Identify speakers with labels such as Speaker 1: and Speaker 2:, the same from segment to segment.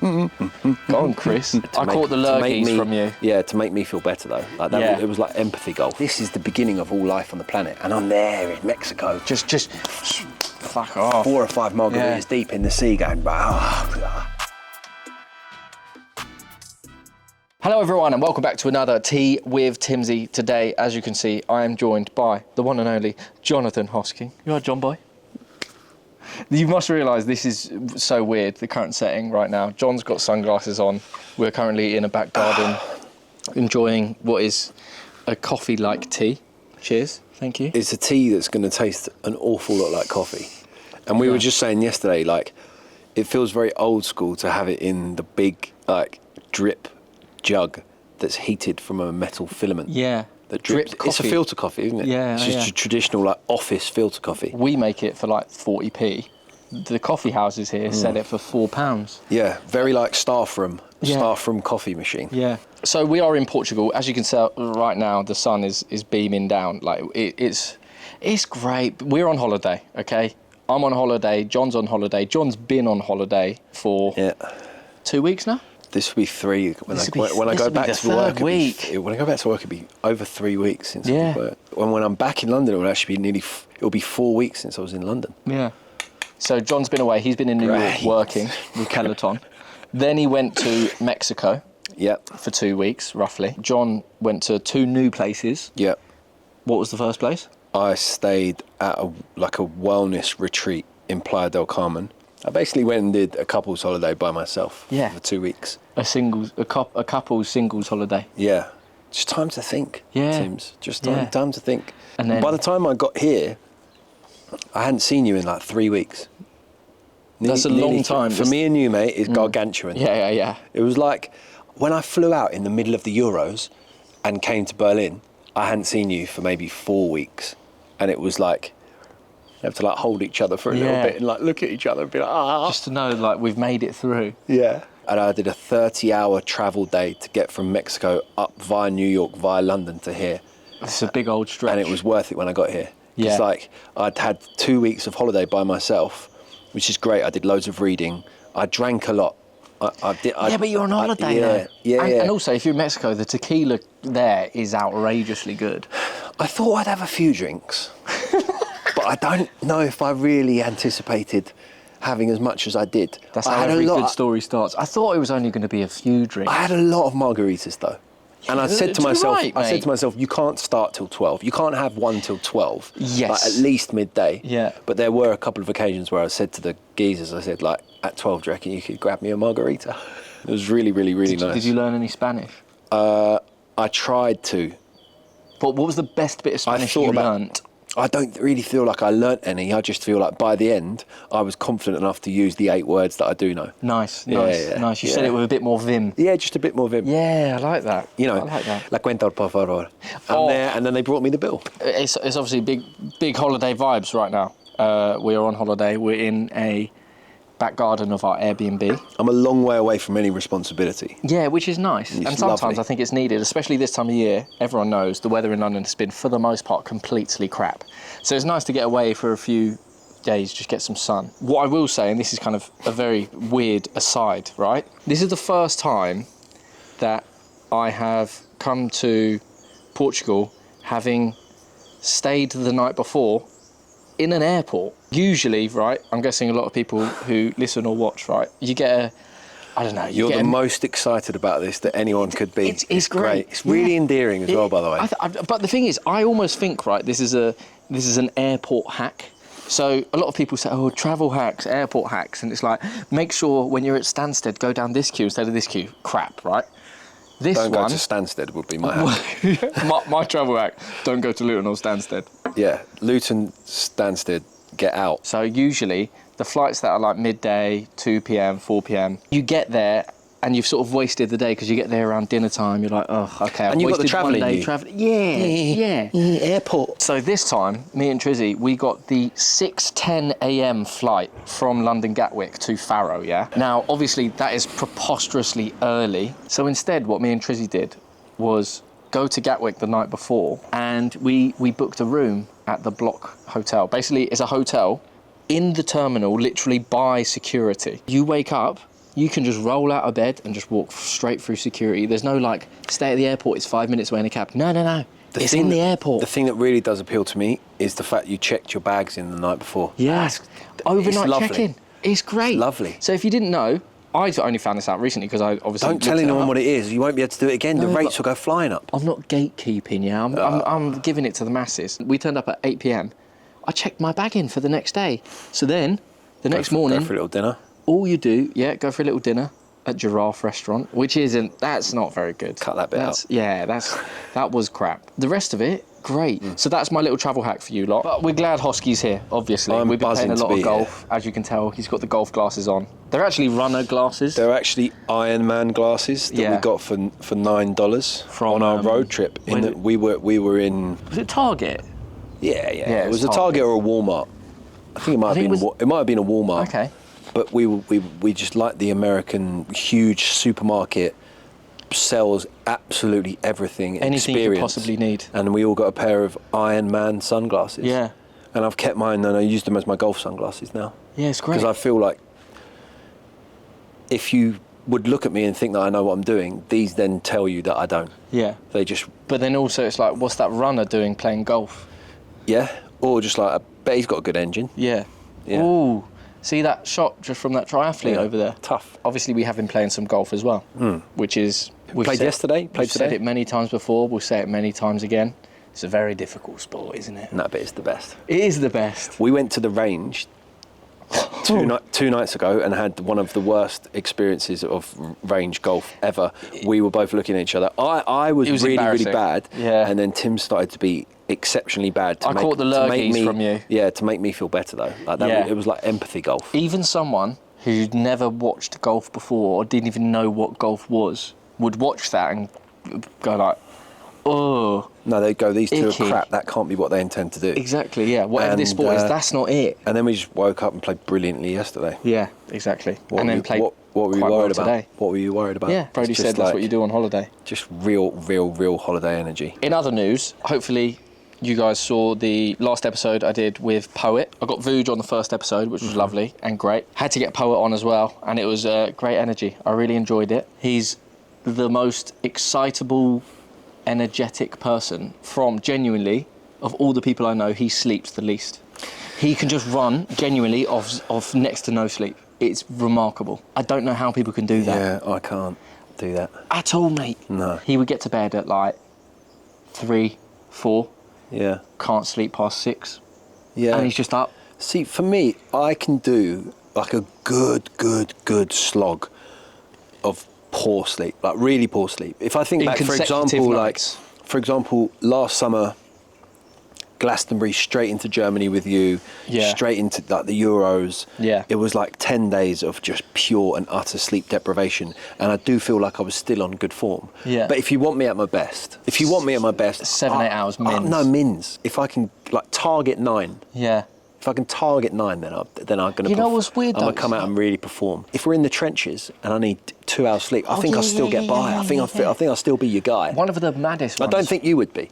Speaker 1: Go on, Chris. I caught the lurgies from you.
Speaker 2: Yeah, to make me feel better though. Like that,
Speaker 1: Yeah.
Speaker 2: It was like empathy golf. This is the beginning of all life on the planet, and I'm there in Mexico, just
Speaker 1: Fuck off.
Speaker 2: 4 or 5 margaritas deep in the sea, going.
Speaker 1: Hello everyone and welcome back to another Tea with Timbsy. Today, as you can see, I am joined by the one and only Jonathan Hosking. You alright, John boy? You must realise this is so weird, the current setting right now. John's got sunglasses on. We're currently in a back garden enjoying what is a coffee-like tea. Cheers, thank you.
Speaker 2: It's a tea that's going to taste an awful lot like coffee. And we were just saying yesterday, like, it feels very old school to have it in the big, like, drip jug that's heated from a metal filament.
Speaker 1: Yeah.
Speaker 2: That drips.
Speaker 1: Drip coffee.
Speaker 2: It's a filter coffee, isn't it?
Speaker 1: Yeah,
Speaker 2: It's just a traditional, like, office filter coffee.
Speaker 1: We make it for like 40p. The coffee houses here sell it for £4.
Speaker 2: Yeah, very like staff room coffee machine.
Speaker 1: Yeah. So we are in Portugal. As you can tell right now, the sun is beaming down. Like it's great. We're on holiday, okay? I'm on holiday. John's on holiday. John's been on holiday for 2 weeks now.
Speaker 2: This will be 3. When I go back to work, it'll be over 3 weeks since I've been work. When I'm back in London, it'll be 4 weeks since I was in London.
Speaker 1: Yeah. So John's been away. He's been in New York working with Peloton. Then he went to Mexico.
Speaker 2: Yep.
Speaker 1: For 2 weeks, roughly. John went to 2 new places.
Speaker 2: Yep.
Speaker 1: What was the first place?
Speaker 2: I stayed at a wellness retreat in Playa del Carmen. I basically went and did a couple's holiday by myself for 2 weeks.
Speaker 1: A couple's singles holiday.
Speaker 2: Yeah. Just time to think, Tims. Just time to think.
Speaker 1: And then,
Speaker 2: by the time I got here, I hadn't seen you in like 3 weeks.
Speaker 1: That's a long time.
Speaker 2: For me and you, mate, it's gargantuan.
Speaker 1: Yeah.
Speaker 2: It was like when I flew out in the middle of the Euros and came to Berlin, I hadn't seen you for maybe 4 weeks. And it was like, you have to like hold each other for a little bit and like look at each other and be like,
Speaker 1: just to know like we've made it through.
Speaker 2: Yeah. And I did a 30-hour travel day to get from Mexico up via New York, via London to here.
Speaker 1: It's a big old stretch.
Speaker 2: And it was worth it when I got here. It's like I'd had 2 weeks of holiday by myself, which is great. I did loads of reading. I drank a lot.
Speaker 1: But you're on holiday though. And also, if you're in Mexico, the tequila there is outrageously good.
Speaker 2: I thought I'd have a few drinks, but I don't know if I really anticipated having as much as I did.
Speaker 1: That's how every good story starts. I thought it was only going to be a few drinks.
Speaker 2: I had a lot of margaritas though. And I said to myself, you can't start till 12. You can't have one till 12.
Speaker 1: Yes.
Speaker 2: Like at least midday.
Speaker 1: Yeah.
Speaker 2: But there were a couple of occasions where I said to the geezers, I said, like, at 12, do you reckon you could grab me a margarita? It was really, really, really nice.
Speaker 1: Did you learn any Spanish?
Speaker 2: I tried to.
Speaker 1: But what was the best bit of Spanish you learnt?
Speaker 2: I don't really feel like I learnt any. I just feel like by the end, I was confident enough to use the 8 words that I do know. Nice. You
Speaker 1: said it with a bit more vim.
Speaker 2: Yeah, just a bit more vim.
Speaker 1: Yeah, I like that.
Speaker 2: You know,
Speaker 1: I like that.
Speaker 2: La cuenta, por favor. And then they brought me the bill.
Speaker 1: It's obviously big holiday vibes right now. We are on holiday. We're in a back garden of our Airbnb.
Speaker 2: I'm a long way away from any responsibility.
Speaker 1: Yeah, which is nice. And sometimes lovely. I think it's needed, especially this time of year. Everyone knows the weather in London has been, for the most part, completely crap. So it's nice to get away for a few days, just get some sun. What I will say, and this is kind of a very weird aside, right? This is the first time that I have come to Portugal having stayed the night before in an airport. Usually, right, I'm guessing a lot of people who listen or watch, right, you get I don't know.
Speaker 2: You're the most excited about this that anyone could be.
Speaker 1: It's great.
Speaker 2: It's really endearing as well, by the way.
Speaker 1: But the thing is, I almost think, right, this is an airport hack. So a lot of people say, oh, travel hacks, airport hacks, and it's like, make sure when you're at Stansted, go down this queue instead of this queue. Crap, right?
Speaker 2: Don't go to Stansted would be my hack.
Speaker 1: my travel hack, don't go to Luton or Stansted.
Speaker 2: Yeah, Luton, Stansted, get out.
Speaker 1: So usually, the flights that are like midday, 2 p.m, 4 p.m, you get there and you've sort of wasted the day because you get there around dinner time. You're like, oh, okay.
Speaker 2: And you've got the travelling.
Speaker 1: Yeah.
Speaker 2: Airport.
Speaker 1: So this time, me and Trizzy, we got the 6:10 a.m. flight from London Gatwick to Faro, yeah? Now, obviously, that is preposterously early. So instead, what me and Trizzy did was go to Gatwick the night before and we booked a room at the Block Hotel. Basically, it's a hotel in the terminal, literally by security. You wake up You can just roll out of bed and just walk straight through security. There's no like, stay at the airport, it's 5 minutes away in a cab. No. It's in the airport.
Speaker 2: The thing that really does appeal to me is the fact you checked your bags in the night before.
Speaker 1: Yes. Overnight check-in. It's great.
Speaker 2: It's lovely.
Speaker 1: So if you didn't know, I only found this out recently because I obviously...
Speaker 2: Don't tell anyone what it is. You won't be able to do it again. The rates will go flying up.
Speaker 1: I'm not gatekeeping, yeah. I'm giving it to the masses. We turned up at 8 p.m. I checked my bag in for the next day. So then, the next morning...
Speaker 2: Go for a little dinner.
Speaker 1: All you do, go for a little dinner at Giraffe Restaurant, which that's not very good.
Speaker 2: Cut that bit out.
Speaker 1: Yeah, that was crap. The rest of it, great. So that's my little travel hack for you lot. But we're glad Hosky's here, obviously. We've been playing a lot of golf, as you can tell. He's got the golf glasses on. They're actually runner glasses.
Speaker 2: They're actually Iron Man glasses that we got for $9 on our road trip. We were in...
Speaker 1: Was it Target?
Speaker 2: Yeah. It was a Target or a Walmart. I think it might have been a Walmart.
Speaker 1: Okay.
Speaker 2: But we just like the American huge supermarket sells absolutely everything.
Speaker 1: Anything you could possibly need.
Speaker 2: And we all got a pair of Iron Man sunglasses.
Speaker 1: Yeah.
Speaker 2: And I've kept mine and I use them as my golf sunglasses now.
Speaker 1: Yeah, it's great.
Speaker 2: Because I feel like if you would look at me and think that I know what I'm doing, these then tell you that I don't.
Speaker 1: Yeah.
Speaker 2: They just...
Speaker 1: But then also it's like, what's that runner doing playing golf?
Speaker 2: Yeah. Or just like, I bet he's got a good engine.
Speaker 1: Yeah. Ooh. See that shot just from that triathlete over there?
Speaker 2: Tough.
Speaker 1: Obviously, we have him playing some golf as well, which is...
Speaker 2: Played yesterday?
Speaker 1: We've said it many times before. We'll say it many times again. It's a very difficult sport, isn't it?
Speaker 2: No, but it's the best.
Speaker 1: It is the best.
Speaker 2: We went to the range two nights ago and had one of the worst experiences of range golf ever. We were both looking at each other. I was really bad.
Speaker 1: Yeah.
Speaker 2: And then Tim started to be exceptionally bad.
Speaker 1: I caught the lurgies from you.
Speaker 2: Yeah, to make me feel better though. Like that, it was like empathy golf.
Speaker 1: Even someone who'd never watched golf before or didn't even know what golf was would watch that and go like, oh.
Speaker 2: No, they'd go, these two
Speaker 1: icky.
Speaker 2: are crap, that can't be what they intend to do.
Speaker 1: Exactly, yeah. Whatever this sport is, that's not it.
Speaker 2: And then we just woke up and played brilliantly yesterday.
Speaker 1: Yeah, exactly.
Speaker 2: What were you worried about?
Speaker 1: Today.
Speaker 2: What were you worried about?
Speaker 1: Yeah, Brody said that's what you do on holiday.
Speaker 2: Just real holiday energy.
Speaker 1: In other news, hopefully you guys saw the last episode I did with Poet. I got Vooj on the first episode, which was lovely and great. Had to get Poet on as well, and it was great energy. I really enjoyed it. He's the most excitable, energetic person from, genuinely, of all the people I know, he sleeps the least. He can just run, genuinely, off next to no sleep. It's remarkable. I don't know how people can do that.
Speaker 2: Yeah, I can't do that.
Speaker 1: At all, mate.
Speaker 2: No.
Speaker 1: He would get to bed at like 3, 4.
Speaker 2: Yeah.
Speaker 1: Can't sleep past 6.
Speaker 2: Yeah.
Speaker 1: And he's just up.
Speaker 2: See, for me, I can do like a good slog of poor sleep, like really poor sleep. If I think back, for example, last summer, Glastonbury, straight into Germany with you, straight into like the Euros.
Speaker 1: Yeah.
Speaker 2: It was like 10 days of just pure and utter sleep deprivation, and I do feel like I was still on good form.
Speaker 1: Yeah.
Speaker 2: But if you want me at my best,
Speaker 1: 7-8 hours mins.
Speaker 2: No, mins. If I can like target 9.
Speaker 1: Yeah.
Speaker 2: If I can target 9, then I'm gonna.
Speaker 1: You know what's weird?
Speaker 2: I'm gonna come out and really perform. If we're in the trenches and I need 2 hours sleep, I think I'll still get by. I think I'll still be your guy.
Speaker 1: One of the maddest ones.
Speaker 2: I don't think you would be.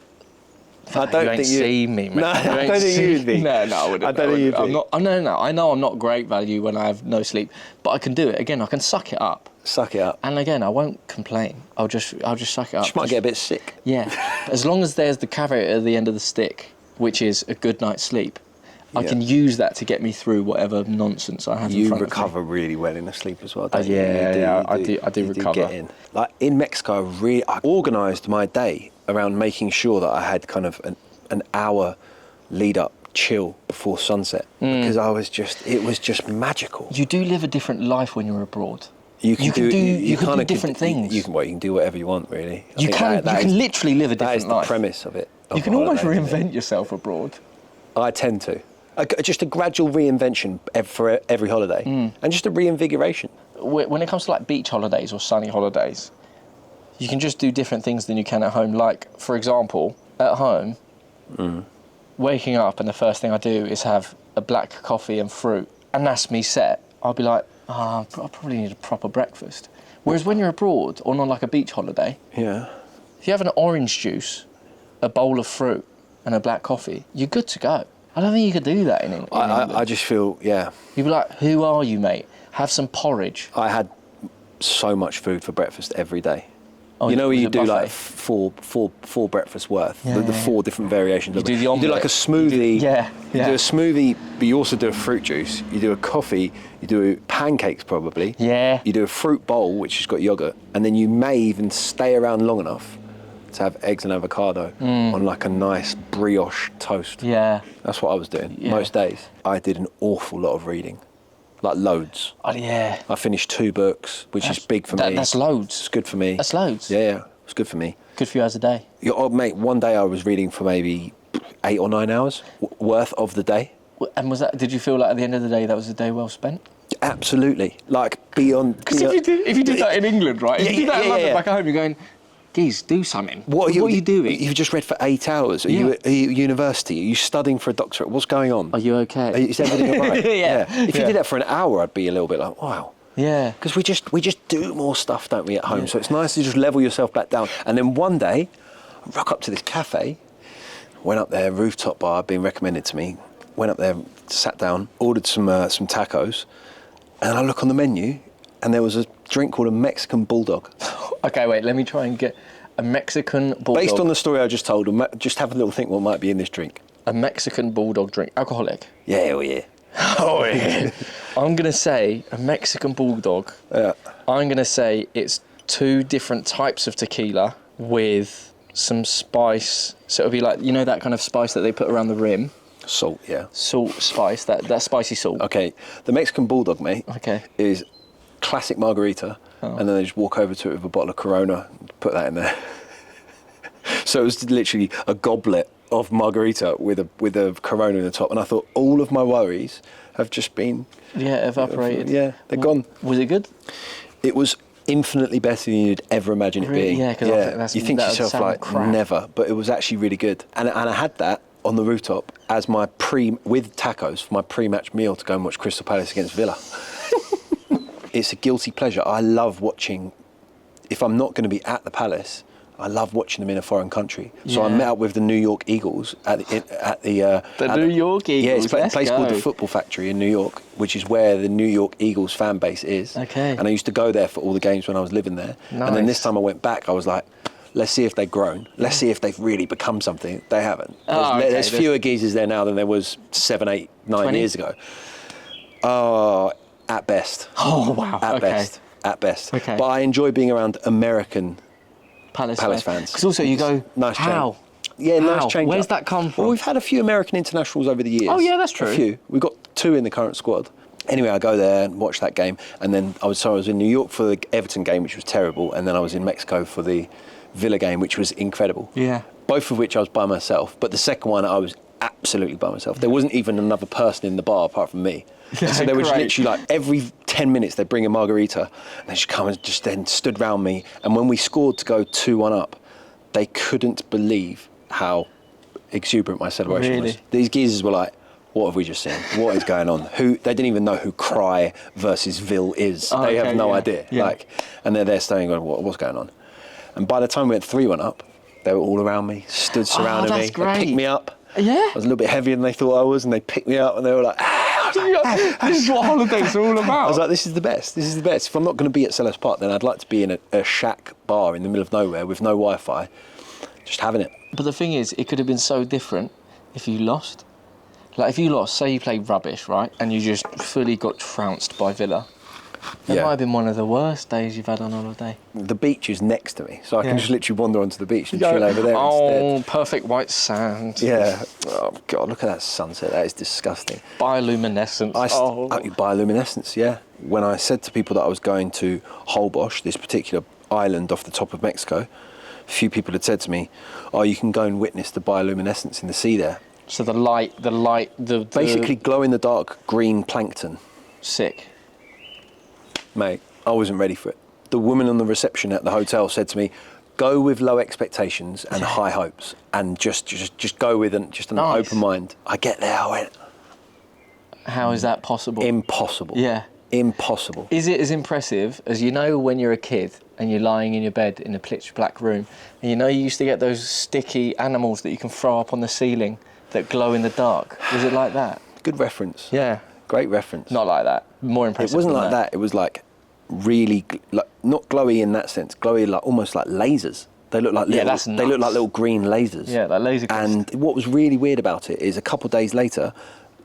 Speaker 1: I don't think you me, man.
Speaker 2: No, I don't think you'd be.
Speaker 1: No, I wouldn't.
Speaker 2: I don't think you'd be.
Speaker 1: I'm not. No. I know I'm not great value when I have no sleep, but I can do it. Again, I can suck it up.
Speaker 2: Suck it up.
Speaker 1: And again, I won't complain. I'll just suck it up.
Speaker 2: Just might get a bit sick.
Speaker 1: Yeah. As long as there's the carrot at the end of the stick, which is a good night's sleep, I can use that to get me through whatever nonsense I have in front of me.
Speaker 2: You recover really well in the sleep as well, don't you?
Speaker 1: I do recover.
Speaker 2: Get in. Like in Mexico, I organised my day around making sure that I had kind of an hour lead up chill before sunset, because it was just magical.
Speaker 1: You do live a different life when you're abroad.
Speaker 2: You can do
Speaker 1: different things.
Speaker 2: You can do whatever you want, really.
Speaker 1: You can literally live a different life.
Speaker 2: That is the premise of it.
Speaker 1: You can almost reinvent yourself abroad.
Speaker 2: I tend to. Just a gradual reinvention for every holiday, and just a reinvigoration.
Speaker 1: When it comes to like beach holidays or sunny holidays, you can just do different things than you can at home. Like, for example, at home, waking up and the first thing I do is have a black coffee and fruit, and that's me set. I'll be like, I probably need a proper breakfast. Whereas when you're abroad or on like a beach holiday, if you have an orange juice, a bowl of fruit, and a black coffee, you're good to go. I don't think you could do that in England.
Speaker 2: I just feel,
Speaker 1: You'd be like, who are you, mate? Have some porridge.
Speaker 2: I had so much food for breakfast every day.
Speaker 1: Oh,
Speaker 2: you know, where
Speaker 1: was
Speaker 2: you
Speaker 1: it
Speaker 2: do like
Speaker 1: buffet?
Speaker 2: four breakfasts worth,
Speaker 1: Yeah,
Speaker 2: the
Speaker 1: yeah,
Speaker 2: 4 different variations.
Speaker 1: You
Speaker 2: of
Speaker 1: do
Speaker 2: it.
Speaker 1: the
Speaker 2: You do
Speaker 1: omelette.
Speaker 2: like a smoothie. You do a smoothie, but you also do a fruit juice. You do a coffee. You do pancakes probably.
Speaker 1: Yeah.
Speaker 2: You do a fruit bowl, which has got yogurt, and then you may even stay around long enough to have eggs and avocado on like a nice brioche toast.
Speaker 1: Yeah.
Speaker 2: That's what I was doing
Speaker 1: Yeah.
Speaker 2: most days. I did an awful lot of reading, like loads.
Speaker 1: Oh, yeah.
Speaker 2: I finished 2 books, which is big for me.
Speaker 1: That's loads.
Speaker 2: It's good for me.
Speaker 1: That's loads.
Speaker 2: Yeah, it's good for me.
Speaker 1: Good for you as a day.
Speaker 2: Yeah, oh, mate, one day I was reading for maybe 8 or 9 hours worth of the day.
Speaker 1: And did you feel like at the end of the day that was a day well spent?
Speaker 2: Absolutely. Like, beyond...
Speaker 1: Because if you did that in England, right? If you did that in London,
Speaker 2: yeah.
Speaker 1: back at home, you're going, geez, do something.
Speaker 2: What are you
Speaker 1: doing?
Speaker 2: You've just read for 8 hours. Are
Speaker 1: Yeah.
Speaker 2: you at university? Are you studying for a doctorate? What's going on?
Speaker 1: Are you okay?
Speaker 2: Is everything all right?
Speaker 1: Yeah.
Speaker 2: If you
Speaker 1: Yeah.
Speaker 2: did that for an hour, I'd be a little bit like, wow.
Speaker 1: Yeah.
Speaker 2: Because we just do more stuff, don't we, at home? So it's nice to just level yourself back down. And then one day, I rock up to this cafe, went up there, rooftop bar, been recommended to me, went up there, sat down, ordered some tacos, and I look on the menu, and there was a drink called a Mexican Bulldog.
Speaker 1: Okay, wait, let me try and get a Mexican bulldog.
Speaker 2: Based on the story I just told, just have a little think what might be in this drink.
Speaker 1: A Mexican bulldog drink. Alcoholic?
Speaker 2: Yeah, oh yeah.
Speaker 1: Oh, yeah. I'm going to say a Mexican bulldog.
Speaker 2: Yeah.
Speaker 1: I'm going to say it's 2 different types of tequila with some spice. So it'll be like, you know, that kind of spice that they put around the rim?
Speaker 2: Salt, yeah.
Speaker 1: Salt, spice, that spicy salt.
Speaker 2: Okay, the Mexican Bulldog, mate,
Speaker 1: Okay.
Speaker 2: is classic margarita, and then they just walk over to it with a bottle of Corona, put that in there. So it was literally a goblet of margarita with a Corona in the top, and I thought all of my worries have just been...
Speaker 1: Yeah, evaporated.
Speaker 2: Yeah, they're gone.
Speaker 1: Was it good?
Speaker 2: It was infinitely better than you'd ever imagine it
Speaker 1: Really?
Speaker 2: being.
Speaker 1: Yeah, 'cause I think that's-
Speaker 2: you think to
Speaker 1: that would
Speaker 2: yourself
Speaker 1: sound
Speaker 2: like,
Speaker 1: crap.
Speaker 2: never, but it was actually really good. And I had that on the rooftop as my with tacos for my pre-match meal to go and watch Crystal Palace against Villa. It's a guilty pleasure. I love watching, if I'm not going to be at the Palace, I love watching them in a foreign country. So I
Speaker 1: Yeah.
Speaker 2: met up with the New York Eagles at the
Speaker 1: New York Eagles.
Speaker 2: Yeah, it's a
Speaker 1: let's
Speaker 2: place called
Speaker 1: go.
Speaker 2: the Football Factory in New York, which is where the New York Eagles fan base is.
Speaker 1: Okay.
Speaker 2: And I used to go there for all the games when I was living there.
Speaker 1: Nice.
Speaker 2: And then this time I went back, I was like, let's see if they've grown. Let's see if they've really become something. They haven't.
Speaker 1: Oh, okay.
Speaker 2: There's fewer geezers there now than there was 7, 8, 9
Speaker 1: 20?
Speaker 2: years ago. Oh, at best.
Speaker 1: Oh, wow.
Speaker 2: At
Speaker 1: Okay.
Speaker 2: best. At best.
Speaker 1: Okay.
Speaker 2: But I enjoy being around American
Speaker 1: Palace
Speaker 2: fans.
Speaker 1: Because also you go,
Speaker 2: Nice change.
Speaker 1: how?
Speaker 2: Yeah,
Speaker 1: How?
Speaker 2: nice change.
Speaker 1: Where's
Speaker 2: up.
Speaker 1: that come from?
Speaker 2: Well, we've had a few American internationals over the years.
Speaker 1: Oh, yeah, that's true.
Speaker 2: A few. We've got 2 in the current squad. Anyway, I go there and watch that game, and then I was in New York for the Everton game, which was terrible, and then I was in Mexico for the Villa game, which was incredible.
Speaker 1: Yeah.
Speaker 2: Both of which I was by myself, but the second one I was absolutely by myself. There wasn't even another person in the bar apart from me.
Speaker 1: Yeah,
Speaker 2: So they were just
Speaker 1: great.
Speaker 2: literally like every 10 minutes they'd bring a margarita, and they just come and just then stood round me, and when we scored to go 2-1 up, they couldn't believe how exuberant my celebration was.
Speaker 1: Really?
Speaker 2: These geezers were like, what have we just seen? What is going on? They didn't even know who Cry versus Ville is.
Speaker 1: Oh,
Speaker 2: they
Speaker 1: okay,
Speaker 2: have no
Speaker 1: yeah,
Speaker 2: idea.
Speaker 1: yeah.
Speaker 2: And they're there staying going, what's going on? And by the time we went 3-1 up, they were all around me, stood surrounding me.
Speaker 1: that's great.
Speaker 2: They picked me up.
Speaker 1: Yeah.
Speaker 2: I was a little bit heavier than they thought I was, and they picked me up, and they were like,
Speaker 1: This is what holidays are all about.
Speaker 2: I was like, this is the best. This is the best. If I'm not going to be at Sellers Park, then I'd like to be in a shack bar in the middle of nowhere with no Wi-Fi, just having it.
Speaker 1: But the thing is, it could have been so different if you lost. Like, if you lost, say you played rubbish, right, and you just fully got trounced by Villa, it
Speaker 2: Yeah.
Speaker 1: might have been one of the worst days you've had on holiday.
Speaker 2: The beach is next to me, so I can
Speaker 1: Yeah.
Speaker 2: just literally wander onto the beach and chill over there instead.
Speaker 1: Perfect white sand.
Speaker 2: Yeah. Oh, God, look at that sunset. That is disgusting.
Speaker 1: Bioluminescence.
Speaker 2: Bioluminescence, yeah. When I said to people that I was going to Holbox, this particular island off the top of Mexico, a few people had said to me, oh, you can go and witness the bioluminescence in the sea there.
Speaker 1: So the light, the
Speaker 2: Basically glow-in-the-dark green plankton.
Speaker 1: sick.
Speaker 2: Mate, I wasn't ready for it. The woman on the reception at the hotel said to me, go with low expectations and high hopes, and just go with an
Speaker 1: Nice.
Speaker 2: open mind. I get there, I went,
Speaker 1: How is that possible?
Speaker 2: impossible.
Speaker 1: Yeah.
Speaker 2: Impossible.
Speaker 1: Is it as impressive as, you know, when you're a kid and you're lying in your bed in a pitch black room, and you know you used to get those sticky animals that you can throw up on the ceiling that glow in the dark? Was it like that?
Speaker 2: Good reference.
Speaker 1: Yeah.
Speaker 2: Great reference.
Speaker 1: Not like that. More impressive.
Speaker 2: It wasn't
Speaker 1: than
Speaker 2: like that. It was like really, like not glowy in that sense. Glowy, like almost like lasers. They look like little,
Speaker 1: that's nuts.
Speaker 2: they look like little green lasers.
Speaker 1: Yeah, like laser.
Speaker 2: And what was really weird about it is a couple of days later,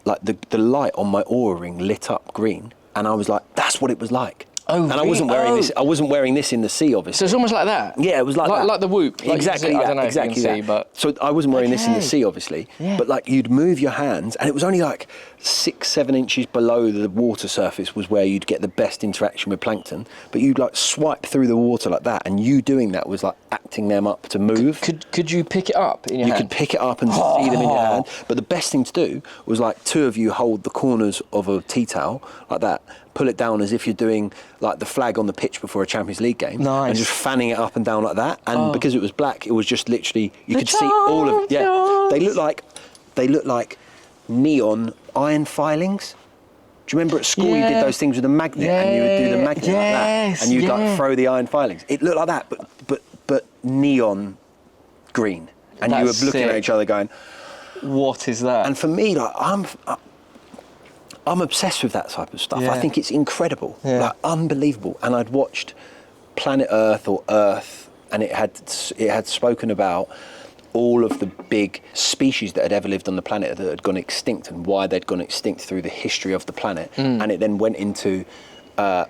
Speaker 2: like the light on my Oura ring lit up green, and I was like, that's what it was like.
Speaker 1: Oh,
Speaker 2: and I wasn't wearing this. I wasn't wearing this in the sea, obviously.
Speaker 1: So it's almost like that.
Speaker 2: Yeah, it was like that.
Speaker 1: Like the Whoop. Like
Speaker 2: exactly.
Speaker 1: I don't know
Speaker 2: exactly
Speaker 1: if you can see, but
Speaker 2: so I wasn't wearing this in the sea, obviously.
Speaker 1: Yeah.
Speaker 2: But like you'd move your hands, and it was only like 6-7 inches below the water surface was where you'd get the best interaction with plankton. But you'd like swipe through the water like that, and you doing that was like acting them up to move.
Speaker 1: Could you pick it up in your hand?
Speaker 2: You could pick it up and see them in your hand. But the best thing to do was like two of you hold the corners of a tea towel like that, pull it down as if you're doing like the flag on the pitch before a Champions League game.
Speaker 1: Nice.
Speaker 2: And just fanning it up and down like that. And because it was black, it was just literally, you could see all of, they look like neon iron filings. Do you remember at school you did those things with a magnet and you would do the magnet like that and you'd like throw the iron filings? It looked like that, but neon green. And you were looking at each other going,
Speaker 1: what is that?
Speaker 2: and for me, like I'm obsessed with that type of stuff.
Speaker 1: Yeah.
Speaker 2: I think it's incredible,
Speaker 1: Yeah.
Speaker 2: like unbelievable. And I'd watched Planet Earth or Earth, and it had spoken about all of the big species that had ever lived on the planet that had gone extinct and why they'd gone extinct through the history of the planet. And it then went into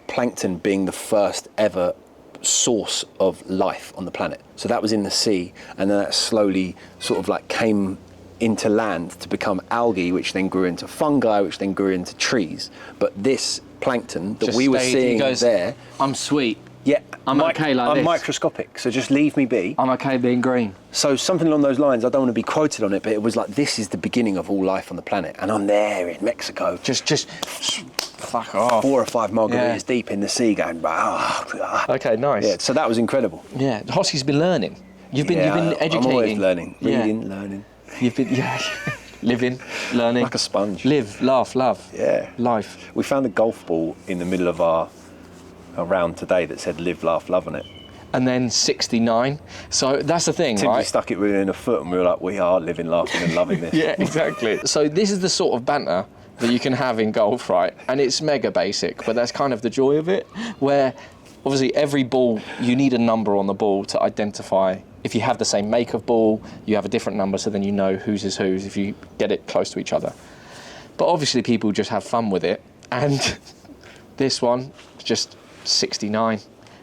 Speaker 2: plankton being the first ever source of life on the planet. So that was in the sea, and then that slowly sort of like came into land to become algae, which then grew into fungi, which then grew into trees. But this plankton that we were seeing there,
Speaker 1: I'm sweet.
Speaker 2: yeah,
Speaker 1: I'm okay like
Speaker 2: I'm
Speaker 1: this.
Speaker 2: microscopic, so just leave me be.
Speaker 1: I'm okay being green.
Speaker 2: So something along those lines, I don't want to be quoted on it, but it was like, this is the beginning of all life on the planet. And I'm there in Mexico.
Speaker 1: Just fuck off.
Speaker 2: 4 or 5 margaritas deep in the sea going,
Speaker 1: Okay, nice.
Speaker 2: yeah, so that was incredible.
Speaker 1: Yeah, Hossie's been learning. You've been educating.
Speaker 2: I'm always learning,
Speaker 1: Yeah.
Speaker 2: reading, learning.
Speaker 1: You've been living, learning.
Speaker 2: Like a sponge.
Speaker 1: Live, laugh, love.
Speaker 2: Yeah.
Speaker 1: Life.
Speaker 2: We found a golf ball in the middle of our round today that said live, laugh, love on it.
Speaker 1: And then 69. So that's the thing,
Speaker 2: Timbsy
Speaker 1: right?
Speaker 2: stuck it within a foot and we were like, we are living, laughing and loving this.
Speaker 1: Yeah, exactly. So this is the sort of banter that you can have in golf, right? And it's mega basic, but that's kind of the joy of it, where obviously every ball, you need a number on the ball to identify. If you have the same make of ball, you have a different number, so then you know whose is whose if you get it close to each other. But obviously people just have fun with it, and this one is just 69,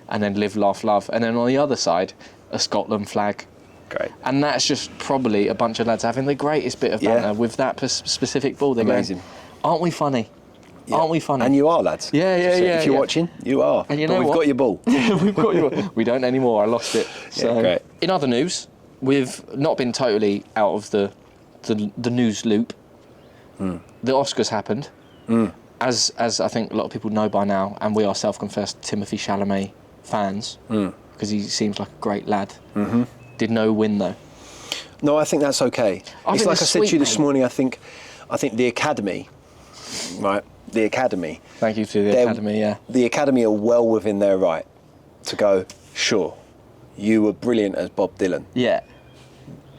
Speaker 1: and then live, laugh, love. And then on the other side, a Scotland flag.
Speaker 2: Great.
Speaker 1: And that's just probably a bunch of lads having the greatest bit of banter with that specific ball. They're
Speaker 2: Amazing.
Speaker 1: going, aren't we funny?
Speaker 2: Yeah.
Speaker 1: Aren't we funny?
Speaker 2: And you are, lads.
Speaker 1: Yeah,
Speaker 2: So
Speaker 1: yeah.
Speaker 2: if you're watching, you are.
Speaker 1: And you
Speaker 2: but
Speaker 1: know
Speaker 2: we've
Speaker 1: what?
Speaker 2: got your ball.
Speaker 1: We've got you. We don't anymore. I lost it. So,
Speaker 2: great.
Speaker 1: in other news, we've not been totally out of the news loop. The Oscars happened, as I think a lot of people know by now, and we are self-confessed Timothée Chalamet fans because he seems like a great lad. Did no win though.
Speaker 2: No, I think that's okay. It's like I said to you this morning. I think the Academy, right? The Academy.
Speaker 1: Thank you to the Academy. Yeah.
Speaker 2: The Academy are well within their right to go. Sure, you were brilliant as Bob Dylan.
Speaker 1: Yeah.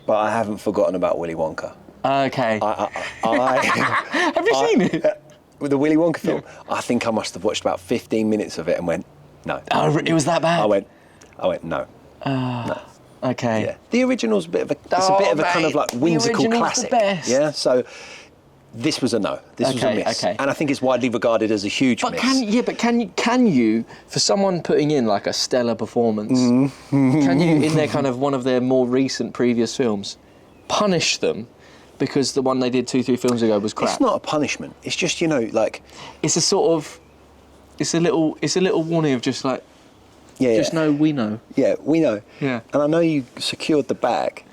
Speaker 2: But I haven't forgotten about Willy Wonka.
Speaker 1: Okay. Have you seen it?
Speaker 2: With the Willy Wonka film, I think I must have watched about 15 minutes of it and went, no.
Speaker 1: Oh, it was that bad.
Speaker 2: I went, no. No.
Speaker 1: Okay.
Speaker 2: Yeah. The original's a bit of a kind of like whimsical classic.
Speaker 1: The best.
Speaker 2: Yeah. So this was a no. This was a miss.
Speaker 1: Okay.
Speaker 2: And I think it's widely regarded as a huge miss.
Speaker 1: Can you, for someone putting in like a stellar performance, can you, in their kind of one of their more recent previous films, punish them because the one they did 2-3 films ago was crap?
Speaker 2: It's not a punishment. It's just, like
Speaker 1: It's a sort of, it's a little warning of just like, just know we know.
Speaker 2: Yeah, we know.
Speaker 1: Yeah.
Speaker 2: And I know you secured the bag,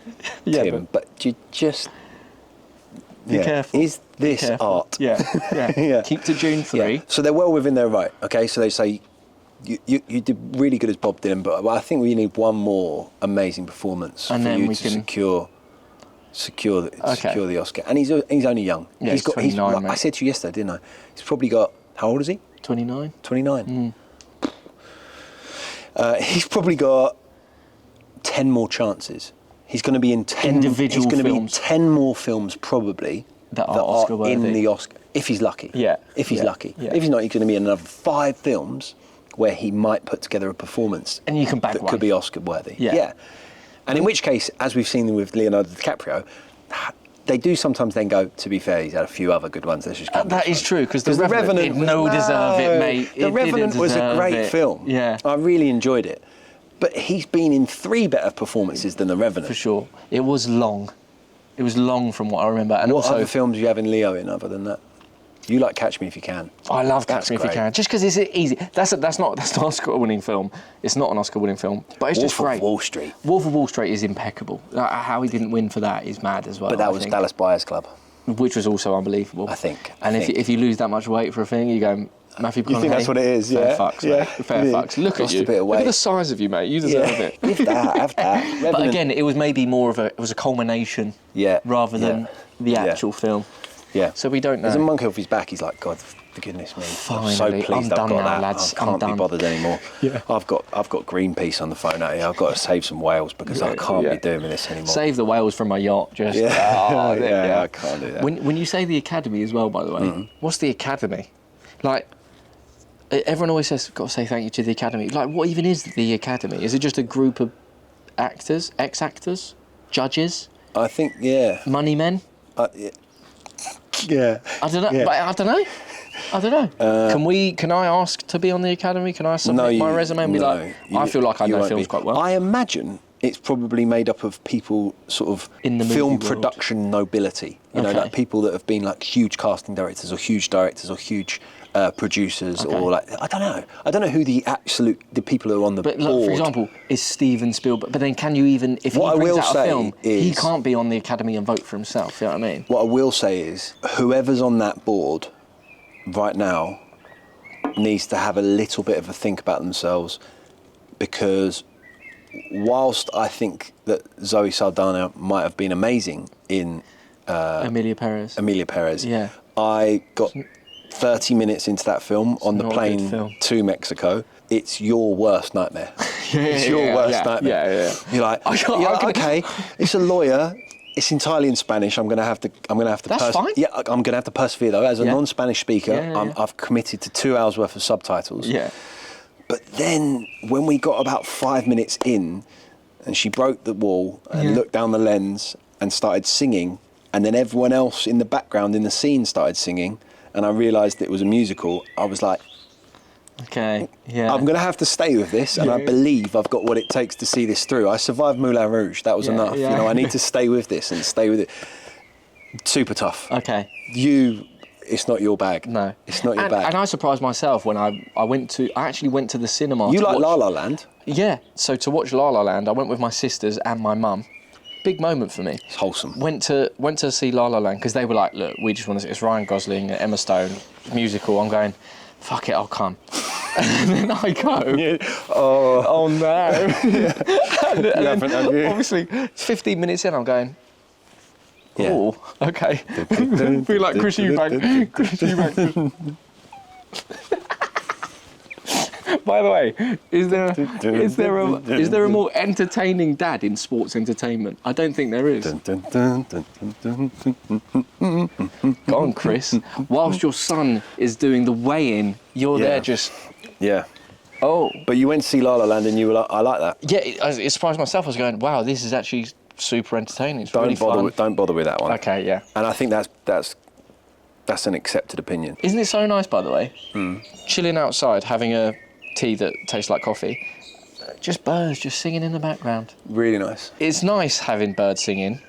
Speaker 2: Tim, but you just
Speaker 1: be careful.
Speaker 2: Is this art?
Speaker 1: Yeah.
Speaker 2: Yeah.
Speaker 1: Keep to June 3.
Speaker 2: Yeah. So they're well within their right. Okay, so they say you did really good as Bob Dylan, but I think we need one more amazing performance
Speaker 1: And
Speaker 2: for
Speaker 1: then
Speaker 2: you
Speaker 1: we
Speaker 2: to
Speaker 1: can
Speaker 2: secure the Oscar. And he's only young.
Speaker 1: Yeah, he's 29, mate.
Speaker 2: I said to you yesterday, didn't I? He's probably got, how old is he?
Speaker 1: 29.
Speaker 2: 29. He's probably got 10 more chances. He's going to be in 10
Speaker 1: individual
Speaker 2: He's going to be in
Speaker 1: films
Speaker 2: 10 more films probably
Speaker 1: that are Oscar-worthy.
Speaker 2: in the Oscar, if he's lucky.
Speaker 1: Yeah.
Speaker 2: If he's lucky.
Speaker 1: Yeah.
Speaker 2: If he's not, he's going to be in another 5 films where he might put together a performance
Speaker 1: And you can back
Speaker 2: that
Speaker 1: one.
Speaker 2: could be Oscar worthy.
Speaker 1: Yeah.
Speaker 2: And in which case, as we've seen with Leonardo DiCaprio, they do sometimes then go, to be fair, he's had a few other good ones. Let's just give him
Speaker 1: That
Speaker 2: this
Speaker 1: is
Speaker 2: one.
Speaker 1: true, because The Revenant did
Speaker 2: was-
Speaker 1: deserve it, mate.
Speaker 2: The Revenant was a great film.
Speaker 1: Yeah.
Speaker 2: I really enjoyed it. But he's been in 3 better performances than The Revenant.
Speaker 1: For sure. It was long. It was long from what I remember. And
Speaker 2: What
Speaker 1: also,
Speaker 2: other films do you have in Leo in other than that? You like Catch Me If You Can.
Speaker 1: I love
Speaker 2: That's
Speaker 1: Catch Me If You
Speaker 2: great.
Speaker 1: Can, just because it's easy. That's not an Oscar-winning film. It's not an Oscar-winning film, but it's just
Speaker 2: Wolf
Speaker 1: great.
Speaker 2: of Wall Street.
Speaker 1: Wolf of Wall Street is impeccable. How he didn't win for that is mad as well.
Speaker 2: But that
Speaker 1: I
Speaker 2: was
Speaker 1: think.
Speaker 2: Dallas Buyers Club.
Speaker 1: Which was also unbelievable.
Speaker 2: I think.
Speaker 1: And if you lose that much weight for a thing, you go, Matthew McConaughey.
Speaker 2: You think that's what it is,
Speaker 1: Fair
Speaker 2: yeah?
Speaker 1: fucks,
Speaker 2: Yeah.
Speaker 1: mate. Fair
Speaker 2: Yeah.
Speaker 1: fucks. Look
Speaker 2: Lost
Speaker 1: at you.
Speaker 2: a bit of
Speaker 1: Look at
Speaker 2: weight.
Speaker 1: the size of you, mate. You deserve it.
Speaker 2: Have that, have that.
Speaker 1: But
Speaker 2: Revenant.
Speaker 1: again, it was maybe more of it was a culmination
Speaker 2: Yeah.
Speaker 1: rather than the actual film.
Speaker 2: Yeah.
Speaker 1: So we don't know.
Speaker 2: There's a monk off his back. He's like, God, for goodness me. I'm so
Speaker 1: Finally,
Speaker 2: pleased
Speaker 1: I'm
Speaker 2: I've
Speaker 1: done
Speaker 2: got
Speaker 1: now,
Speaker 2: that.
Speaker 1: lads.
Speaker 2: I
Speaker 1: I'm
Speaker 2: can't be
Speaker 1: done.
Speaker 2: bothered anymore.
Speaker 1: Yeah.
Speaker 2: I've got Greenpeace on the phone out here. I've got to save some whales because I can't be doing this anymore.
Speaker 1: Save the whales from my yacht. Just
Speaker 2: Yeah, I can't do that.
Speaker 1: When you say the Academy as well, by the way, what's the Academy? Like, everyone always says, got to say thank you to the Academy. Like, what even is the Academy? Is it just a group of actors, ex-actors, judges,
Speaker 2: I think, yeah.
Speaker 1: money men?
Speaker 2: Yeah.
Speaker 1: I don't know.
Speaker 2: Yeah.
Speaker 1: But I don't know. Can I ask to be on the Academy? Can I submit my resume and be like, I feel like I know films quite well?
Speaker 2: I imagine it's probably made up of people sort of
Speaker 1: In the movie
Speaker 2: film
Speaker 1: world.
Speaker 2: production nobility. You know,
Speaker 1: Okay.
Speaker 2: like people that have been like huge casting directors or huge producers
Speaker 1: Okay.
Speaker 2: or like, I don't know who the people who are on the
Speaker 1: But
Speaker 2: board.
Speaker 1: like, for example, is Steven Spielberg? But then, can you even if
Speaker 2: What I
Speaker 1: he brings
Speaker 2: will
Speaker 1: out a
Speaker 2: say
Speaker 1: film, he
Speaker 2: is-
Speaker 1: can't be on the Academy and vote for himself. You know what I mean?
Speaker 2: What I will say is, whoever's on that board right now needs to have a little bit of a think about themselves, because whilst I think that Zoe Saldana might have been amazing in
Speaker 1: Emilia Perez. Yeah.
Speaker 2: I got 30 minutes into that film on the
Speaker 1: not a good
Speaker 2: plane
Speaker 1: film.
Speaker 2: to Mexico. It's your worst nightmare. It's your worst nightmare.
Speaker 1: Yeah.
Speaker 2: You're like, okay, it's a lawyer. It's entirely in Spanish. I'm gonna have to.
Speaker 1: That's fine.
Speaker 2: Yeah, I'm gonna have to persevere though. As a
Speaker 1: Yeah.
Speaker 2: non-Spanish speaker,
Speaker 1: Yeah.
Speaker 2: I've committed to 2 hours worth of subtitles.
Speaker 1: Yeah.
Speaker 2: But then when we got about 5 minutes in, and she broke the wall and looked down the lens and started singing, and then everyone else in the background in the scene started singing, and I realised it was a musical, I was like,
Speaker 1: Okay. Yeah.
Speaker 2: I'm going to have to stay with this, and I believe I've got what it takes to see this through. I survived Moulin Rouge. That was enough.
Speaker 1: yeah.
Speaker 2: You know, I need to stay with this and stay with it. Super tough.
Speaker 1: Okay.
Speaker 2: It's not your bag.
Speaker 1: No.
Speaker 2: It's not your
Speaker 1: And
Speaker 2: bag.
Speaker 1: I surprised myself when I actually went to the cinema.
Speaker 2: You
Speaker 1: to
Speaker 2: like
Speaker 1: watch,
Speaker 2: La La Land?
Speaker 1: Yeah. So to watch La La Land, I went with my sisters and my mum. Big moment for me.
Speaker 2: It's wholesome.
Speaker 1: Went to see La La Land because they were like, look, we just want to see it's Ryan Gosling, Emma Stone, musical. I'm going, fuck it, I'll come. And then I go. Oh no. and
Speaker 2: haven't, have you?
Speaker 1: Obviously, it's 15 minutes in, I'm going,
Speaker 2: Yeah.
Speaker 1: oh, okay. Feel like Chris Eubank. Chris Eubank. By the way, is there a more entertaining dad in sports entertainment? I don't think there is. Go on, Chris. Whilst your son is doing the weigh-in, you're there just.
Speaker 2: Yeah.
Speaker 1: Oh.
Speaker 2: But you went to see La La Land and you were like, I like that.
Speaker 1: Yeah, it surprised myself. I was going, wow, this is actually super entertaining. It's really fun.
Speaker 2: Don't bother with that one.
Speaker 1: Okay, yeah.
Speaker 2: And I think that's an accepted opinion.
Speaker 1: Isn't it so nice, by the way? Chilling outside, having a tea that tastes like coffee. Just birds just singing in the background.
Speaker 2: Really nice.
Speaker 1: It's nice having birds singing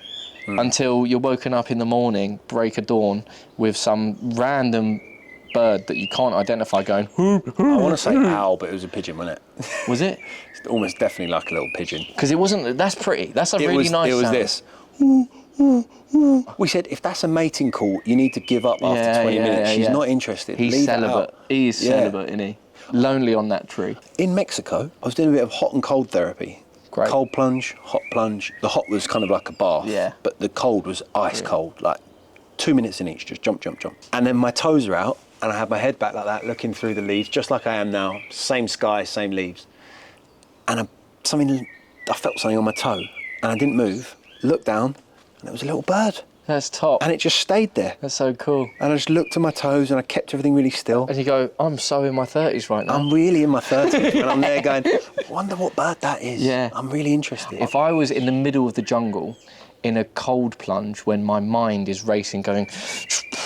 Speaker 1: until you're woken up in the morning, break of dawn, with some random bird that you can't identify going,
Speaker 2: I want to say owl, but it was a pigeon, wasn't it?
Speaker 1: was it?
Speaker 2: It's almost definitely like a little pigeon.
Speaker 1: Because it wasn't, that's pretty. That's a really nice
Speaker 2: It was
Speaker 1: sound.
Speaker 2: this. We said, if that's a mating call, you need to give up after 20 minutes. She's not interested.
Speaker 1: He's
Speaker 2: Leave it
Speaker 1: celibate.
Speaker 2: out.
Speaker 1: He's celibate, isn't he? Lonely on that tree.
Speaker 2: In Mexico, I was doing a bit of hot and cold therapy.
Speaker 1: Great.
Speaker 2: Cold plunge, hot plunge. The hot was kind of like a bath.
Speaker 1: Yeah.
Speaker 2: But the cold was ice cold, like 2 minutes in each, just jump, jump, jump. And then my toes are out, and I have my head back like that, looking through the leaves, just like I am now. Same sky, same leaves. And I felt something on my toe, and I didn't move. Looked down, and it was a little bird.
Speaker 1: That's top.
Speaker 2: And it just stayed there.
Speaker 1: That's so cool.
Speaker 2: And I just looked at my toes and I kept everything really still.
Speaker 1: And you go, I'm so in my 30s right now.
Speaker 2: I'm really in my 30s. And I'm there going, wonder what bird that is.
Speaker 1: Yeah.
Speaker 2: I'm really interested.
Speaker 1: If I was in the middle of the jungle in a cold plunge when my mind is racing going,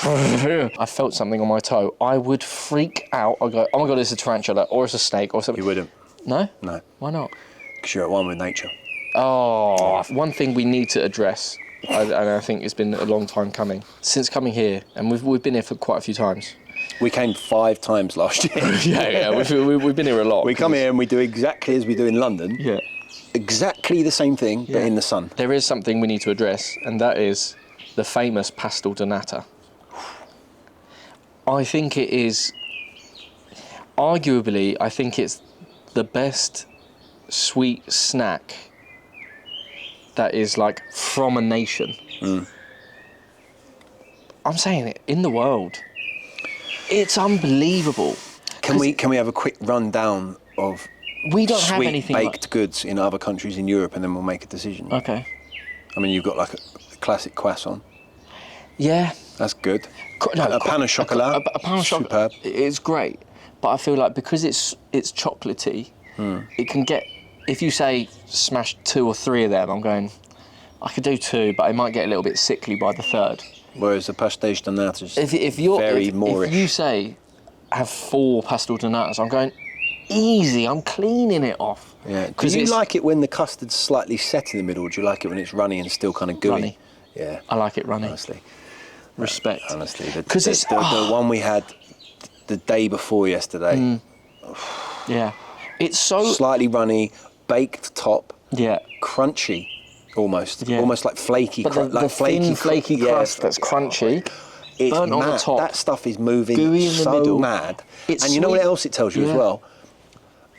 Speaker 1: I felt something on my toe, I would freak out. I'd go, oh my God, it's a tarantula or it's a snake or something.
Speaker 2: You wouldn't.
Speaker 1: No?
Speaker 2: No.
Speaker 1: Why not?
Speaker 2: Because you're at one with nature.
Speaker 1: Oh, one thing we need to address, and I think it's been a long time coming, since coming here, and we've been here for quite a few times.
Speaker 2: We came 5 times last year.
Speaker 1: yeah, we've been here a lot.
Speaker 2: We come here and we do exactly as we do in London.
Speaker 1: Yeah.
Speaker 2: Exactly the same thing, but in the sun.
Speaker 1: There is something we need to address, and that is the famous Pastel De Nata. I think it is, arguably, I think it's the best sweet snack that is like from a nation. I'm saying it, in the world. It's unbelievable.
Speaker 2: Can we have a quick rundown of
Speaker 1: we don't have
Speaker 2: sweet
Speaker 1: anything
Speaker 2: baked goods in other countries in Europe, and then we'll make a decision?
Speaker 1: Okay.
Speaker 2: I mean, you've got like a classic croissant.
Speaker 1: Yeah.
Speaker 2: That's good.
Speaker 1: A
Speaker 2: pan au chocolat.
Speaker 1: A pan au chocolat.
Speaker 2: Superb.
Speaker 1: It's great, but I feel like because it's chocolatey, it can get. If you say smash 2 or 3 of them, I'm going, I could do 2, but I might get a little bit sickly by the 3rd.
Speaker 2: Whereas the Pastel De Nata is
Speaker 1: If
Speaker 2: Moorish.
Speaker 1: you say have 4 Pastel De Natas, I'm going easy. I'm cleaning it off.
Speaker 2: Yeah. Do you like it when the custard's slightly set in the middle, or do you like it when it's runny and still kind of gooey?
Speaker 1: Runny.
Speaker 2: Yeah.
Speaker 1: I like it runny.
Speaker 2: Honestly.
Speaker 1: Respect.
Speaker 2: Honestly, because it's the one we had the day before yesterday.
Speaker 1: Yeah. It's so
Speaker 2: Slightly runny, baked top.
Speaker 1: Yeah.
Speaker 2: Crunchy, almost.
Speaker 1: Yeah.
Speaker 2: Almost like flaky.
Speaker 1: But the thin, flaky crust that's crunchy.
Speaker 2: It's
Speaker 1: burnt on the
Speaker 2: mad.
Speaker 1: top,
Speaker 2: That stuff is moving
Speaker 1: gooey in the
Speaker 2: so
Speaker 1: middle.
Speaker 2: mad.
Speaker 1: It's
Speaker 2: and you know what
Speaker 1: sweet.
Speaker 2: else it tells you as well?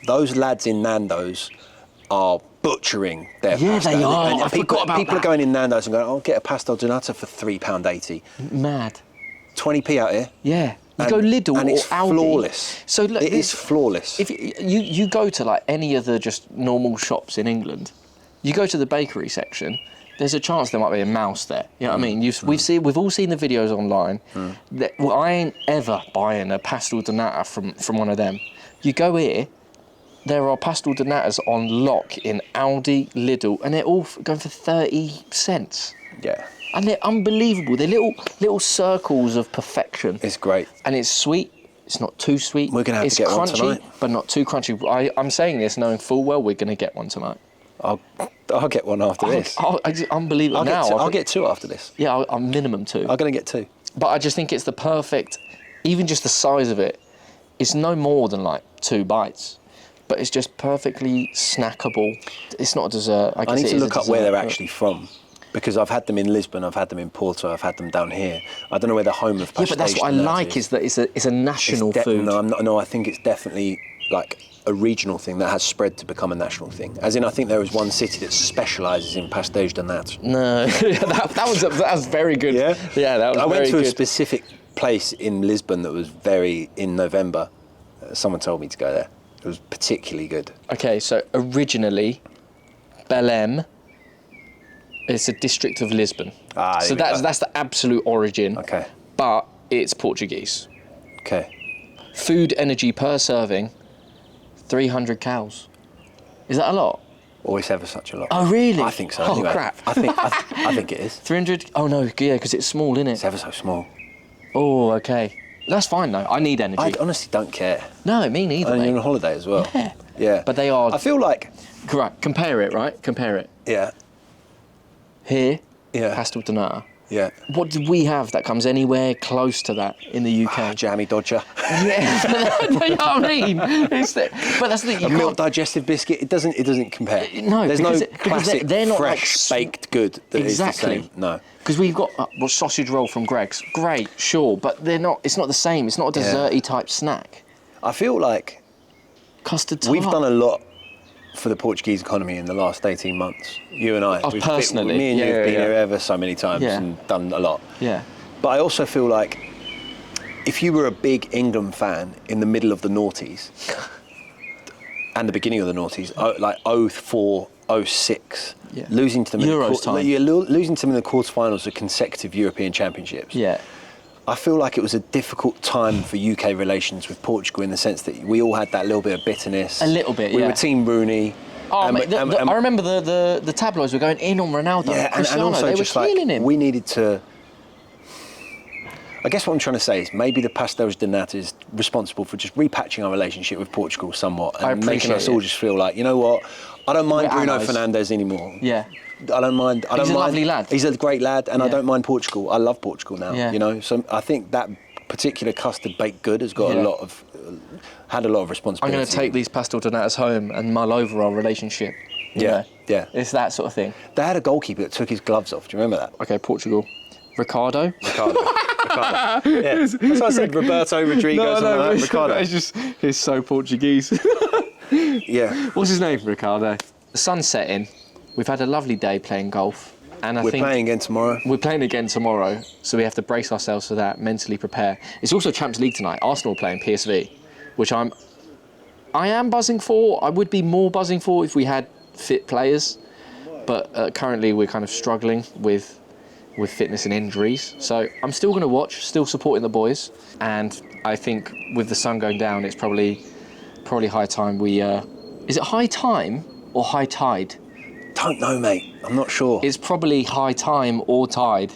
Speaker 2: Those lads in Nando's are butchering their pasta.
Speaker 1: they are.
Speaker 2: And
Speaker 1: I forgot about
Speaker 2: people
Speaker 1: that.
Speaker 2: are going in Nando's and going, I'll get a Pastel De Nata for £3.80.
Speaker 1: Mad.
Speaker 2: 20p out here.
Speaker 1: Yeah. You go Lidl
Speaker 2: and it's
Speaker 1: or Aldi.
Speaker 2: flawless.
Speaker 1: So look,
Speaker 2: it is flawless.
Speaker 1: If you go to like any of the just normal shops in England, you go to the bakery section, there's a chance there might be a mouse there. You know what I mean? We've all seen the videos online. Well, I ain't ever buying a Pastel De Nata from one of them. You go here, there are Pastel De Natas on lock in Aldi, Lidl, and they're all going for 30 cents.
Speaker 2: Yeah.
Speaker 1: And they're unbelievable. They're little circles of perfection.
Speaker 2: It's great.
Speaker 1: And it's sweet. It's not too sweet.
Speaker 2: We're going to have to get one tonight.
Speaker 1: It's crunchy, but not too crunchy. I'm saying this knowing full well we're going to get one tonight.
Speaker 2: I'll get one after this.
Speaker 1: Unbelievable.
Speaker 2: I'll get 2 after this.
Speaker 1: Yeah, I'm minimum 2.
Speaker 2: I'm going to get 2.
Speaker 1: But I just think it's the perfect, even just the size of it, it's no more than like 2 bites. But it's just perfectly snackable. It's not a dessert. I
Speaker 2: need to look up where they're actually from. Because I've had them in Lisbon, I've had them in Porto, I've had them down here. I don't know where the home of Pastel.
Speaker 1: Yeah, but that's what I like is that it's a national food.
Speaker 2: No, I think it's definitely like a regional thing that has spread to become a national thing. As in, I think there is one city that specialises in Pastel De Nata.
Speaker 1: No, that was very good.
Speaker 2: Yeah?
Speaker 1: Yeah, that was very good.
Speaker 2: I went to a specific place in Lisbon that was in November. Someone told me to go there. It was particularly good.
Speaker 1: Okay, so originally, Belém is a district of Lisbon. So that's the absolute origin.
Speaker 2: Okay.
Speaker 1: But it's Portuguese.
Speaker 2: Okay.
Speaker 1: Food energy per serving, 300 cows. Is that a lot?
Speaker 2: Always ever such a lot.
Speaker 1: Oh, really?
Speaker 2: I think so.
Speaker 1: Oh,
Speaker 2: anyway.
Speaker 1: crap.
Speaker 2: I think it is.
Speaker 1: 300? Oh, no, yeah, because it's small, isn't
Speaker 2: It's
Speaker 1: it?
Speaker 2: ever so small.
Speaker 1: Oh, okay. That's fine, though. I need energy.
Speaker 2: I honestly don't care.
Speaker 1: No, me neither,
Speaker 2: And
Speaker 1: mate.
Speaker 2: you're on holiday as well.
Speaker 1: Yeah.
Speaker 2: Yeah.
Speaker 1: But they are...
Speaker 2: I feel like...
Speaker 1: Right, compare it, right? Compare it.
Speaker 2: Yeah.
Speaker 1: Here,
Speaker 2: Yeah.
Speaker 1: Pastel De Nata.
Speaker 2: Yeah.
Speaker 1: What do we have that comes anywhere close to that in the UK?
Speaker 2: Jammy Dodger.
Speaker 1: Yeah, you know what I mean? But that's the...
Speaker 2: A milk digestive biscuit. It doesn't compare.
Speaker 1: No,
Speaker 2: There's
Speaker 1: because
Speaker 2: no classic
Speaker 1: they're not
Speaker 2: fresh
Speaker 1: like
Speaker 2: baked good that is the
Speaker 1: exactly.
Speaker 2: same. No.
Speaker 1: Because we've got sausage roll from Greg's. Great, sure, but they're not. It's not the same. It's not a desserty type snack.
Speaker 2: I feel like
Speaker 1: Custard tart.
Speaker 2: we've done a lot for the Portuguese economy in the last 18 months. You and I.
Speaker 1: Personally.
Speaker 2: Me and you have been here ever so many times
Speaker 1: Yeah.
Speaker 2: and done a lot.
Speaker 1: Yeah.
Speaker 2: But I also feel like if you were a big England fan in the middle of the noughties and the beginning of the noughties, like 04, 06.
Speaker 1: Yeah.
Speaker 2: Losing to them
Speaker 1: Euros time.
Speaker 2: losing to them in the quarterfinals of consecutive European Championships.
Speaker 1: Yeah.
Speaker 2: I feel like it was a difficult time for UK relations with Portugal in the sense that we all had that little bit of bitterness.
Speaker 1: A little bit,
Speaker 2: We
Speaker 1: yeah.
Speaker 2: were Team Rooney.
Speaker 1: Oh, mate, I remember the tabloids were going in on Ronaldo.
Speaker 2: Yeah,
Speaker 1: Cristiano,
Speaker 2: and also
Speaker 1: they
Speaker 2: just
Speaker 1: were healing him.
Speaker 2: we needed to. I guess what I'm trying to say is maybe the Pastel De Nata is responsible for just repatching our relationship with Portugal somewhat and making us all just feel like, you know what, I don't mind Bruno Fernandes anymore.
Speaker 1: Yeah.
Speaker 2: I don't mind.
Speaker 1: He's a lovely lad.
Speaker 2: He's a great lad, and I don't mind Portugal. I love Portugal now.
Speaker 1: Yeah.
Speaker 2: You know, so I think that particular custard baked good has got had a lot of responsibility.
Speaker 1: I'm going to take these Pastel De Natas home and mull over our relationship.
Speaker 2: Yeah.
Speaker 1: It's that sort of thing.
Speaker 2: They had a goalkeeper that took his gloves off. Do you remember that?
Speaker 1: Okay, Portugal. Ricardo.
Speaker 2: Yeah. That's what I said. Roberto Rodriguez. Ricardo.
Speaker 1: He's so Portuguese.
Speaker 2: Yeah.
Speaker 1: What's his name? Ricardo. The sun's setting. We've had a lovely day playing golf. And I think
Speaker 2: we're playing again tomorrow.
Speaker 1: We're playing again tomorrow, so we have to brace ourselves for that, mentally prepare. It's also Champions League tonight. Arsenal are playing PSV, which I am buzzing for. I would be more buzzing for if we had fit players, but currently we're kind of struggling with fitness and injuries. So I'm still going to watch, still supporting the boys, and I think with the sun going down, it's probably high time we. Is it high time or high tide?
Speaker 2: Don't know, mate. I'm not sure.
Speaker 1: It's probably high time or tide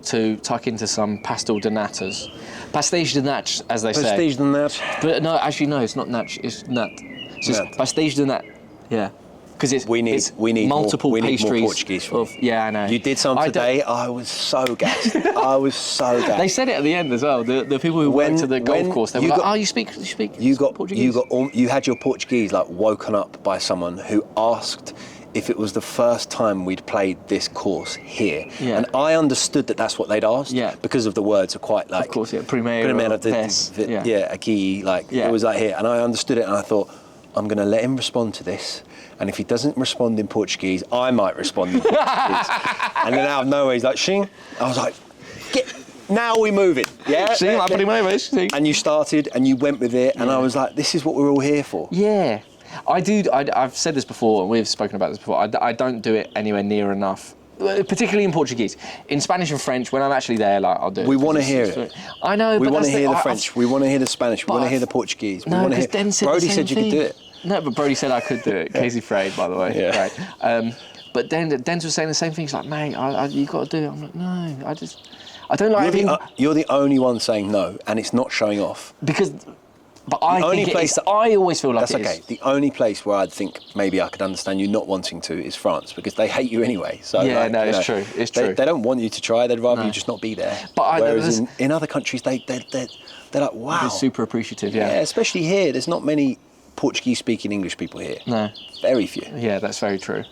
Speaker 1: to tuck into some Pastel De Natas. Pastéis de Nata, as they say.
Speaker 2: Pastéis de Nata.
Speaker 1: But no, actually no, it's not nat. It's nut. It's just Pastéis de Nata. Yeah. Because it's
Speaker 2: we need
Speaker 1: multiple
Speaker 2: more,
Speaker 1: pastries.
Speaker 2: More Portuguese food.
Speaker 1: Yeah, I know.
Speaker 2: You did some today. I was so gassed. I was so gassed.
Speaker 1: They said it at the end as well. The people who went to the golf course, they were like, "Oh, you speak Portuguese."
Speaker 2: You had your Portuguese like woken up by someone who asked if it was the first time we'd played this course here.
Speaker 1: Yeah.
Speaker 2: And I understood that that's what they'd asked.
Speaker 1: Yeah.
Speaker 2: Because of the words are quite like.
Speaker 1: Of course, yeah. Primeiro vez.
Speaker 2: Aqui, like it was like here, and I understood it, and I thought, I'm going to let him respond to this. And if he doesn't respond in Portuguese, I might respond in Portuguese. And then out of nowhere, he's like, "Xing." I was like, now we move it. Yeah?
Speaker 1: Xing, like primeira vez.
Speaker 2: And you started and you went with it. And I was like, this is what we're all here for.
Speaker 1: Yeah. I've said this before, and we've spoken about this before. I don't do it anywhere near enough, particularly in Portuguese. In Spanish and French, when I'm actually there, like I'll do it.
Speaker 2: We want to hear it.
Speaker 1: I know,
Speaker 2: we
Speaker 1: but
Speaker 2: want to hear the French. We want to hear the Spanish. We want to hear the Portuguese.
Speaker 1: No, because Den said
Speaker 2: Brody said you could do it.
Speaker 1: No, but Brody said I could do it. Casey Frade, by the way.
Speaker 2: Yeah.
Speaker 1: Right. But Dens was saying the same thing. He's like, "Mate, you got to do it." I'm like, "No, I don't like it."
Speaker 2: You're the only one saying no, and it's not showing off.
Speaker 1: But I always feel like
Speaker 2: that's okay. The only place where I'd think maybe I could understand you not wanting to is France, because they hate you anyway. So
Speaker 1: yeah, it's true. It's true.
Speaker 2: They don't want you to try. They'd rather you just not be there. Whereas in other countries, they're like, wow.
Speaker 1: They're super appreciative. Yeah.
Speaker 2: Especially here. There's not many Portuguese-speaking English people here.
Speaker 1: No.
Speaker 2: Very few.
Speaker 1: Yeah, that's very true.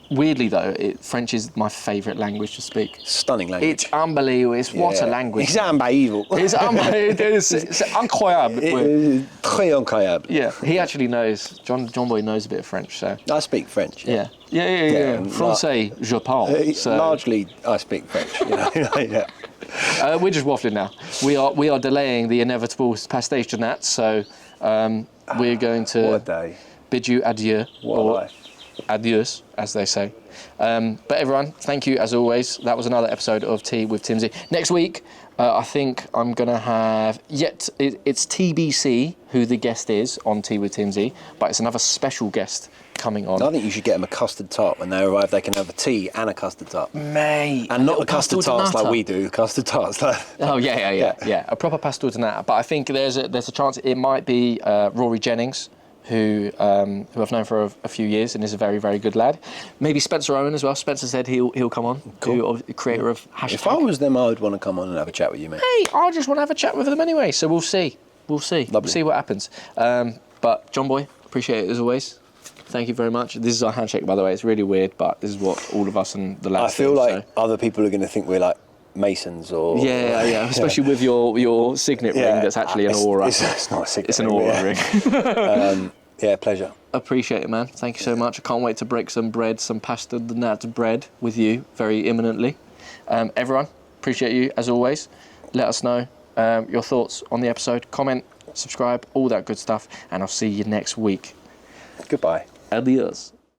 Speaker 1: Weirdly though, French is my favourite language to speak.
Speaker 2: Stunning language.
Speaker 1: It's unbelievable. What a language.
Speaker 2: It's unbelievable.
Speaker 1: It's incroyable.
Speaker 2: Très incroyable.
Speaker 1: Yeah, he actually knows. John Boy knows a bit of French, so.
Speaker 2: I speak French.
Speaker 1: Yeah. Français, je parle. So.
Speaker 2: Largely, I speak French. Yeah.
Speaker 1: We're just waffling now. We are delaying the inevitable Pastéis de Nata, so we're going to bid you adieu.
Speaker 2: What a life.
Speaker 1: Adios, as they say. But everyone, thank you as always. That was another episode of Tea with Timbsy. Next week, I think I'm going to have... It's TBC who the guest is on Tea with Timbsy, but it's another special guest coming on.
Speaker 2: I think you should get them a custard tart. When they arrive, they can have a tea and a custard tart.
Speaker 1: Mate.
Speaker 2: And not the custard tarts like we do, custard tarts.
Speaker 1: Oh, yeah. A proper Pastel De Nata. But I think there's a chance it might be Rory Jennings, who I've known for a few years and is a very, very good lad. Maybe Spencer Owen as well. Spencer said he'll come on. Cool. Creator of #.
Speaker 2: If I was them, I would want to come on and have a chat with you, mate.
Speaker 1: Hey, I just want to have a chat with them anyway. So we'll see.
Speaker 2: Lovely.
Speaker 1: We'll see what happens. But John Boy, appreciate it as always. Thank you very much. This is our handshake, by the way. It's really weird, but this is what all of us and the lads
Speaker 2: I feel
Speaker 1: do,
Speaker 2: like other people are going to think we're like Masons or...
Speaker 1: Yeah. Especially with your signet ring that's actually an aura.
Speaker 2: It's not a signet
Speaker 1: It's an aura ring.
Speaker 2: Yeah, pleasure.
Speaker 1: Appreciate it, man. Thank you so much. I can't wait to break some Pastel De Nata bread with you very imminently. Everyone, appreciate you as always. Let us know your thoughts on the episode. Comment, subscribe, all that good stuff. And I'll see you next week.
Speaker 2: Goodbye.
Speaker 1: Adios.